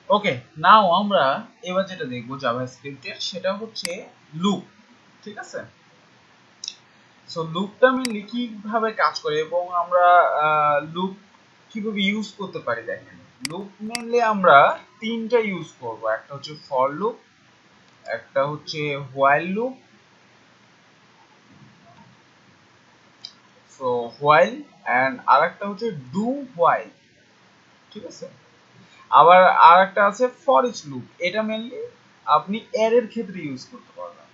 ওকে, নাও আমরা এবার যেটা দেখবো জাভাস্ক্রিপ্টের সেটা হচ্ছে লুপ। ঠিক আছে, সো লুপটা মেনলি কিভাবে কাজ করে এবং আমরা লুপ কিভাবে ইউজ করতে পারি দেখেন। লুপ মেনলি আমরা তিনটা ইউজ করব, একটা হচ্ছে ফর লুপ, একটা হচ্ছে while loop, so while, and আরেকটা হচ্ছে ডু হোয়াইল। ঠিক আছে, আবার আরেকটা আছে ফর ইচ লুপ, এটা মেনলি আপনি এর এর ক্ষেত্রে ইউজ করতে পারবেন,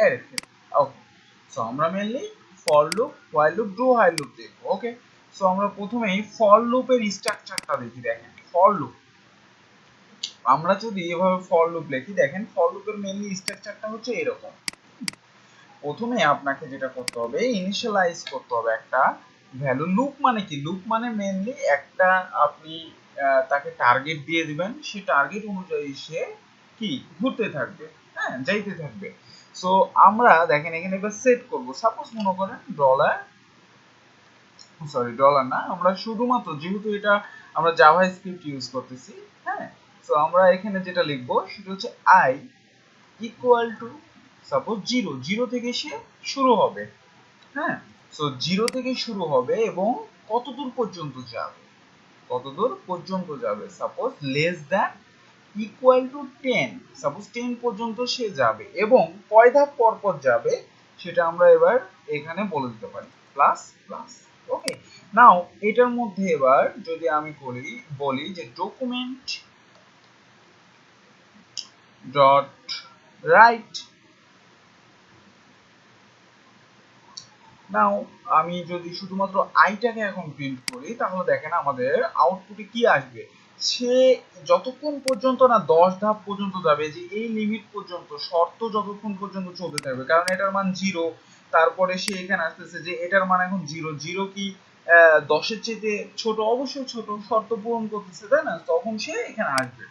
এর এর ক্ষেত্রে। ওকে, সো আমরা mainly for loop, while loop, do while loop দেখবো। ওকে, সো আমরা প্রথমেই ফর লুপের স্ট্রাকচারটা দেখি। দেখেন ফর লুপ, আমরা যদি এভাবে ফর লুপ লিখি, দেখেন ফর লুপের মেনলি স্ট্রাকচারটা হচ্ছে এরকম। প্রথমে আপনাকে যেটা করতে হবে, ইনিশিয়ালাইজ করতে হবে একটা ভ্যালু। লুপ মানে কি? লুপ মানে মেনলি একটা আপনি তাকে টার্গেট দিয়ে দিবেন, সেই টার্গেট অনুযায়ী সে কি ঘুরতে থাকবে, হ্যাঁ যাইতে থাকবে। সো আমরা দেখেন এখানে এবার সেট করব, সাপোজ মনে করেন ডলার, সরি ডলার না, আমরা শুধুমাত্র যেহেতু এটা আমরা জাভা স্ক্রিপ্ট ইউজ করতেছি, হ্যাঁ, সো আমরা এখানে যেটা লিখবো সেটা হচ্ছে I equal to suppose zero, zero থেকে সে শুরু হবে, হ্যাঁ। সো জিরো থেকে শুরু হবে এবং কতদূর পর্যন্ত যাবে, কতদূর পর্যন্ত যাবে, suppose less than equal to 10, suppose 10 পর্যন্ত সে যাবে এবং কয় ধাপ পর পর যাবে সেটা আমরা এবার এখানে বলে দিতে পারি, প্লাস প্লাস। ওকে, নাও এটার মধ্যে এবার যদি আমি বলি যে ডকুমেন্ট ডট রাইট, নাও আমি যদি শুধুমাত্র আইটাকে এখন প্রিন্ট করি তাহলে দেখেন আমাদের আউটপুটে কি আসবে। সে যতক্ষণ পর্যন্ত না 10 ধাপ পর্যন্ত যাবে, যে এই লিমিট পর্যন্ত শর্ত যতক্ষণ পর্যন্ত চলতে থাকবে, কারণ এটার মান 0, তারপরে সে এখানে আসতেছে যে এটার মান এখন 0, 0 কি 10-এর চেয়ে ছোট? অবশ্যই ছোট, শর্ত পূরণ করতেছে তাই না, তখন সে এখানে আসবে।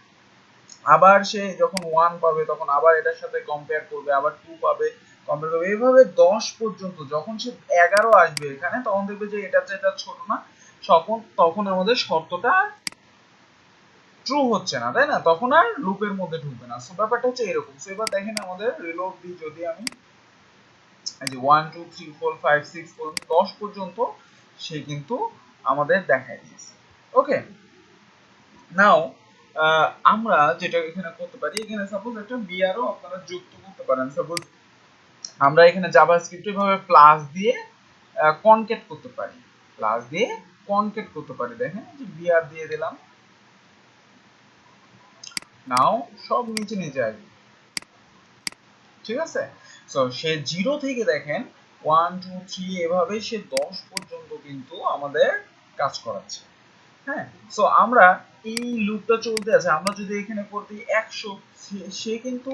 আবার সে যখন 1 পাবে তখন আবার এটার সাথে কম্পেয়ার করবে, আবার 2 পাবে, কম্পেয়ার করবে, এইভাবে 10 পর্যন্ত। যখন সে 11 আসবে এখানে তখন দেখবে যে এটা যেটা ছোট না, তখন আমাদের শর্তটা ট্রু হচ্ছে না তাই না, তখন আর লুপের মধ্যে ঢুকবে না। সো ব্যাপারটা হচ্ছে এরকম। সো এবার দেখেন আমাদের রিলোড দিই, যদি আমি এই যে 1 2 3 4 5 6 পর্যন্ত 10 পর্যন্ত সে কিন্তু আমাদের দেখায় দিয়েছে। ওকে, নাও আমরা যেটা এখানে করতে পারি, এখানে সাপোজ একটা বিআরও আপনারা যুক্ত করতে পারেন। সাপোজ আমরা এখানে জাভাস্ক্রিপ্ট ভাবে প্লাস দিয়ে কনক্যাট করতে পারি, প্লাস দিয়ে কনক্যাট করতে পারি। দেখেন যে বিআর দিয়ে দিলাম, নাও সব নিচে নিচে আসবে। ঠিক আছে, সো সে 0 থেকে দেখেন 1 2 3 এভাবে সে 10 পর্যন্ত কিন্তু আমাদের কাজ করাচ্ছে, হ্যাঁ। সো আমরা এই লুপটা চলতে আছে, আমরা যদি এখানে করতে 100, সে কিন্তু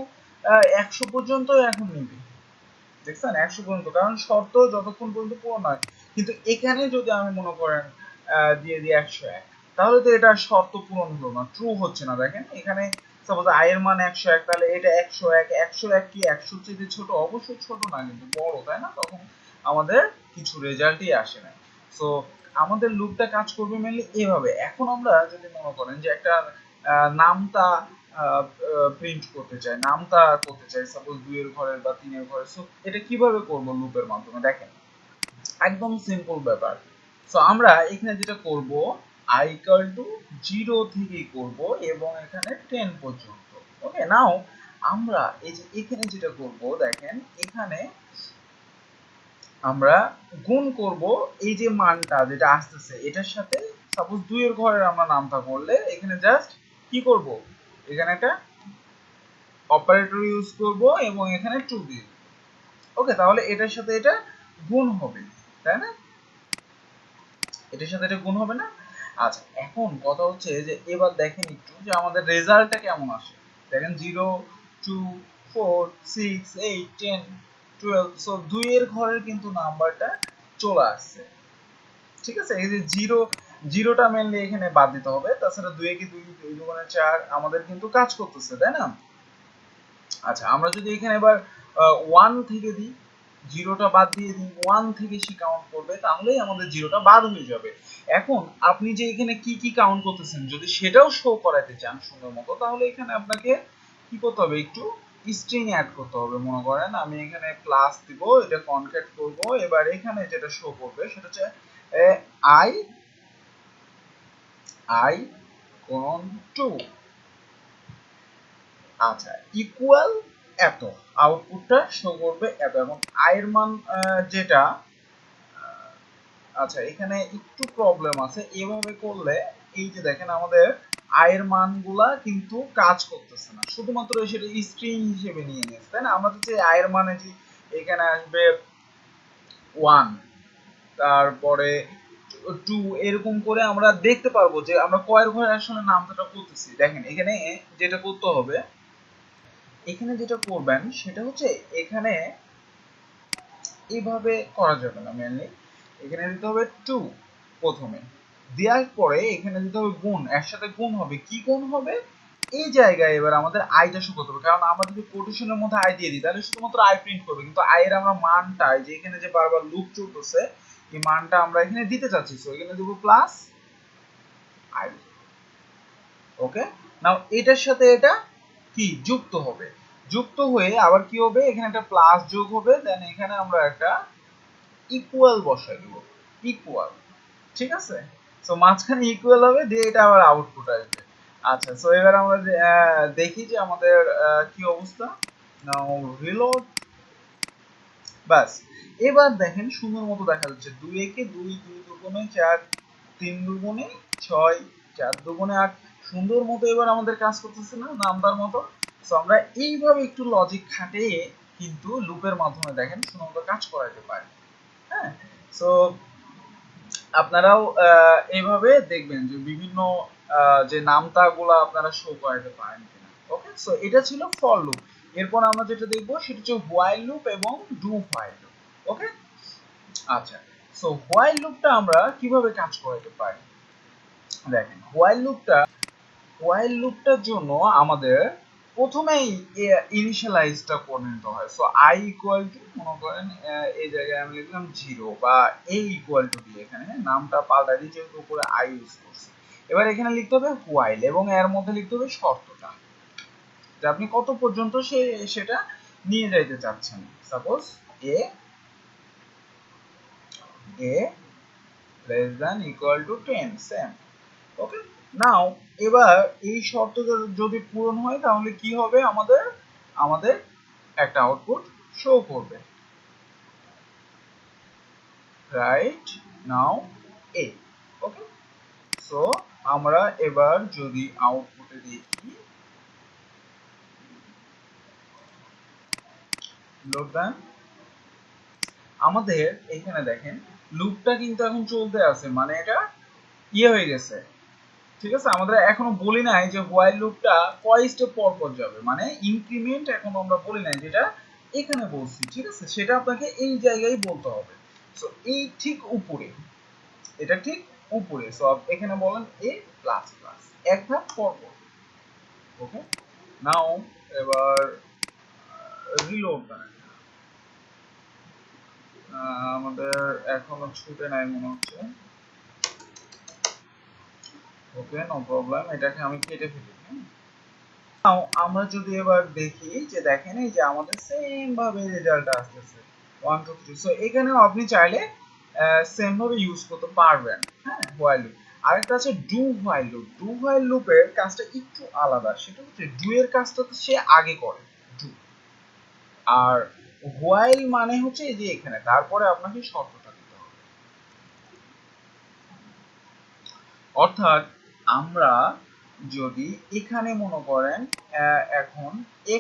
100 পর্যন্ত এখন নিবে, দেখছেন 100 পর্যন্ত, কারণ শর্ত যতক্ষণ পর্যন্ত পূরণ হয়। কিন্তু এখানে যদি আমি মনে করেন দিয়ে দিই 101, তাহলে তো এটা শর্ত পূরণ হলো না, ট্রু হচ্ছে না। দেখেন এখানে সাপোজ আই এর মান 101, তাহলে এটা 101, 101 কি 100 চেয়ে ছোট? অবশ্যই ছোট না, কিন্তু বড় তাই না, তখন আমাদের কিছু রেজাল্টই আসে না। সো আমাদের লুপটা কাজ করবে মেনলি এভাবে। এখন আমরা যদি মনে করেন যে একটা নামতা প্রিন্ট করতে চাই, নামতা করতে চাই, সাপোজ 2 এর ঘরের বা 3 এর ঘরের, সো এটা কিভাবে করব লুপের মাধ্যমে? দেখেন একদম সিম্পল ব্যাপার। সো আমরা এখানে যেটা করব, i ইকুয়াল টু 0 থেকে করব এবং এখানে 10 পর্যন্ত। ওকে, নাও আমরা এই যে এখানে যেটা করব, দেখেন এখানে আমরা গুণ করব এই যে মানটা যেটা আসতেছে এটার সাথে। সাপোজ 2 এর ঘরের আমরা নামতা করলে এখানে জাস্ট কি করব, এখানে একটা অপারেটর ইউজ করব এবং এখানে ট্রু দিয়ে। ওকে, তাহলে এটার সাথে এটা গুণ হবে তাই না, এটার সাথে এটা গুণ হবে না। আচ্ছা, এখন কথা হচ্ছে যে এবার দেখেন একটু যে আমাদের রেজাল্টটা কেমন আসে। দেখেন 0 2 4 6 8 10 12, সো 2 এর ঘরের কিন্তু নাম্বারটা চলে আসছে। ঠিক আছে, এই যে জিরো, জিরোটা মেনলি এখানে বাদ দিতে হবে, তাছাড়া 2 এ কি 2, 2 দুগুণে 4 আমাদের কিন্তু কাজ করতেছে তাই না। আচ্ছা, আমরা যদি এখানে এবার 1 থেকে দিই, জিরোটা বাদ দিয়ে দিই, 1 থেকে সে কাউন্ট করবে, তাহলেই আমাদের জিরোটা বাদ হয়ে যাবে। এখন আপনি যে এখানে কি কি কাউন্ট করতেছেন যদি সেটাও শো করাতে চান সুন্দর মতো, তাহলে এখানে আপনাকে কি করতে হবে, একটু স্ট্রিং অ্যাড করতে হবে। মনে করেন আমি এখানে প্লাস দিব, এটা কনক্যাট করব, এবার এখানে যেটা শো করবে সেটা হচ্ছে আই আই কোন 2, আচ্ছা, ইকুয়াল এত, আউটপুটটা শো করবে এত। এবং আই এর মান যেটা, আচ্ছা এখানে একটু প্রবলেম আছে, এভাবে করলে এই যে দেখেন আমাদের আয়ের মানগুলা কিন্তু কাজ করতেছে না, শুধুমাত্র সেটা স্ট্রিং হিসেবে নিয়ে নিয়েছে, তাই না? আমরা তো যে আয়ের মানে যে এখানে আসবে 1, তারপরে 2, এরকম করে আমরা দেখতে পারবো যে আমরা কয়ের ঘরে আসলে নামটা করতেছি। দেখেন এখানে যেটা করতে হবে, এখানে যেটা করবেন সেটা হচ্ছে এখানে এইভাবে করা যাবে না। মেনলি এখানে দিতে হবে 2 প্রথমে, দেওয়ার পরে এখানে দিতে হবে গুণ, এর সাথে গুণ হবে, কি গুণ হবে এই জায়গায় এবার আমাদের আইটা শো করতে হবে। কারণ আমরা যদি কোটেশনের মধ্যে আই দিয়ে দিই তাহলে শুধুমাত্র আই প্রিন্ট করবে, কিন্তু আই এর আমরা মানটা যে এখানে যে বারবার লুপ চলতেছে এই মানটা আমরা এখানে দিতে চাচ্ছি, সো এখানে দেব প্লাস আই। ওকে, নাও এটার সাথে এটা কি যুক্ত হবে, যুক্ত হয়ে আবার কি হবে, এখানে একটা প্লাস যোগ হবে, দেন এখানে আমরা একটা ইকুয়াল বসাই দেব, ইকুয়াল, ঠিক আছে? সো মাঝখানে ইকুয়াল হবে, দিয়ে এটা আবার আউটপুট আসবে। আচ্ছা, সো এবার আমরা দেখি যে আমাদের কি অবস্থা। নাও রিলোড, বাস এবার দেখেন সুন্দর মতো দেখা যাচ্ছে 2 একে 2, 2 দুগুণে 4, 3 দুগুণে 6, 4 দুগুণে 8, সুন্দর মতো এবার আমাদের কাজ করতেছে না নামটার মতো? সো আমরা এইভাবে একটু লজিক খাটিয়ে কিন্তু লুপের মাধ্যমে দেখেন সুন্দর মতো কাজ করাতে পারি। হ্যাঁ, সো আপনারাও এইভাবে দেখবেন যে বিভিন্ন যে নামতাগুলো আপনারা শো করাতে পারেন কিনা। ওকে, সো এটা ছিল ফর লুপ। এরপর আমরা যেটা দেখবো সেটা হচ্ছে হোয়াইল লুপ এবং ডু হোয়াইল লুপ। ওকে, আচ্ছা, সো হোয়াইল লুপটা আমরা কিভাবে কাজ করাতে পারি দেখেন। হোয়াইল লুপটার জন্য আমাদের প্রথমেই ইনিশিয়ালাইজটা করে নিতে হয়। সো আই ইকুয়াল টু, মনে করেন এই জায়গায় আমি লিখলাম 0 বা এ ইকুয়াল টু বি, এখানে নামটা পাল্টা দিয়ে যেহেতু উপরে আই ইউজ করছি। এবার এখানে লিখতে হবে হোয়াইল এবং এর মধ্যে লিখতে হবে শর্তটা যে আপনি কত পর্যন্ত সেটা নিয়ে যাইতে চাচ্ছেন। Suppose A less than equal to 10, same. Okay, now এবার এই শর্ত যদি পূরণ হয় তাহলে কি হবে, আমাদের আমাদের একটা আউটপুট শো করবে, রাইট? নাও এ, ওকে, সো আমরা এবার যদি আউটপুটে দেখি, লোড দেন, আমাদের এখানে দেখেন লুপটা কিন্তু এখন চলতে আছে, মানে এটা ইয়ে হয়ে গেছে, ঠিক আছে? আমাদের এখনো বলি নাই যে হোয়াইল লুপটা কয় স্টেপ পর পর যাবে, মানে ইনক্রিমেন্ট এখনো আমরা বলি নাই, যেটা এখানে বলছি, ঠিক আছে? সেটা আপনাকে এই জায়গায় বলতে হবে। সো এই ঠিক উপরে, এটা ঠিক উপরে, সো এখানে বলেন এ প্লাস প্লাস, এক ধাপ পর পর। ওকে, নাও এবার রিলোড করেন, আমাদের এখনো ছুটে নাই মনে হচ্ছে। ওকে, নো প্রবলেম, এটাকে আমি কেটে ফেলি। নাও আমরা যদি এবার দেখি যে দেখেন এই যে আমাদের সেম ভাবে রেজাল্ট আসতেছে 1 2 3। সো এখানেও আপনি চাইলে সেম ভাবে ইউজ করতে পারবেন। হ্যাঁ, হোয়াইল লুপ। আরেকটা আছে do while loop. Do while লুপের কাজটা একটু আলাদা, সেটা হচ্ছে ডু এর কাজটা তো সে আগে করে, ডু, আর হোয়াইল মানে হচ্ছে এই যে এখানে তারপরে আপনাকে শর্তটা দিতে হবে। অর্থাৎ আমরা যদি এখানে মনে করেন এখন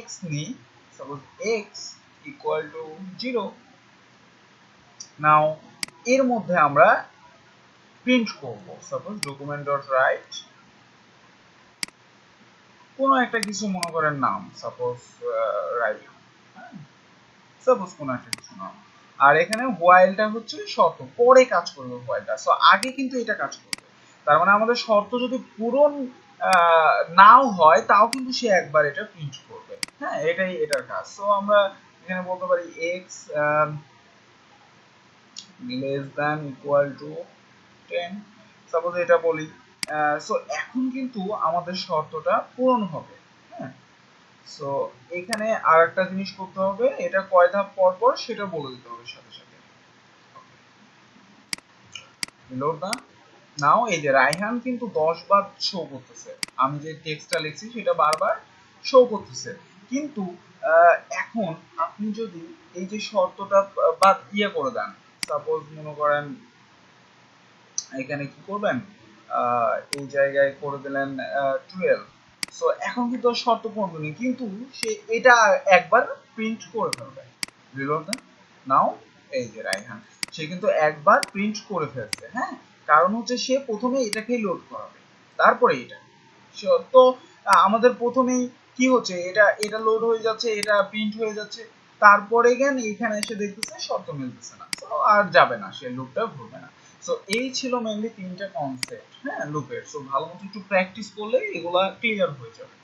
x নিই, সাপোজ x ইকুয়াল টু 0, নাও এর মধ্যে আমরা প্রিন্ট করব, সাপোজ ডকুমেন্ট ডট রাইট কোনো একটা কিছু, মনে করেন নাম, সাপোজ রাইট, সাপোজ কোনো একটা কিছু নাম। আর এখানে হোয়াইলটা হচ্ছে শর্ত, পরে কাজ করবে হোয়াইলটা, সো আগে কিন্তু এটা কাজ করবে। তার মানে আমাদের শর্ত যদি পূরণ নাও হয় তাও কিন্তু সে একবার এটা প্রিন্ট করবে। হ্যাঁ, এটাই এটার কাজ। সো আমরা এখানে বলতে পারি x less than equal to 10, suppose এটা বলি। সো এখন কিন্তু আমাদের শর্তটা পূরণ হবে। হ্যাঁ, সো এখানে আর একটা জিনিস করতে হবে, এটা কয় ধাপ পর পর সেটা বলে দিতে হবে সাথে সাথে। লোড না, নাও এই যে রায়হান কিন্তু 10 বার শো করতেছে, আমি যে টেক্সটটা লিখছি সেটা বারবার শো করতেছে। কিন্তু এখন আপনি যদি এই যে শর্তটা বাদ ইয়ে করে দেন, সাপোজ মনে করেন এখানে কি করবেন, এই জায়গায় করে দিলেন 12, সো এখন কিন্তু আর শর্ত পূরণ নেই, কিন্তু সে এটা একবার প্রিন্ট করে ফেলবে। রিলোড দেন, নাও এই যে রাইহান সে কিন্তু একবার প্রিন্ট করে ফেলছে। হ্যাঁ, কারণ হচ্ছে সে প্রথমে এটাকেই লোড করাবে, তারপরে এটা। তো আমাদের প্রথমেই কি হচ্ছে, এটা এটা লোড হয়ে যাচ্ছে, এটা প্রিন্ট হয়ে যাচ্ছে, তারপরে গেন এখানে এসে দেখতেছে শর্ত মিলতেছে না, তো আর যাবে না, সে লুপটা ঘুরবে না। সো এই ছিল মেইনলি তিনটা কনসেপ্ট, হ্যাঁ, লুপের। সো ভালো মতো একটু প্র্যাকটিস করলে এগুলা ক্লিয়ার হয়ে যাবে।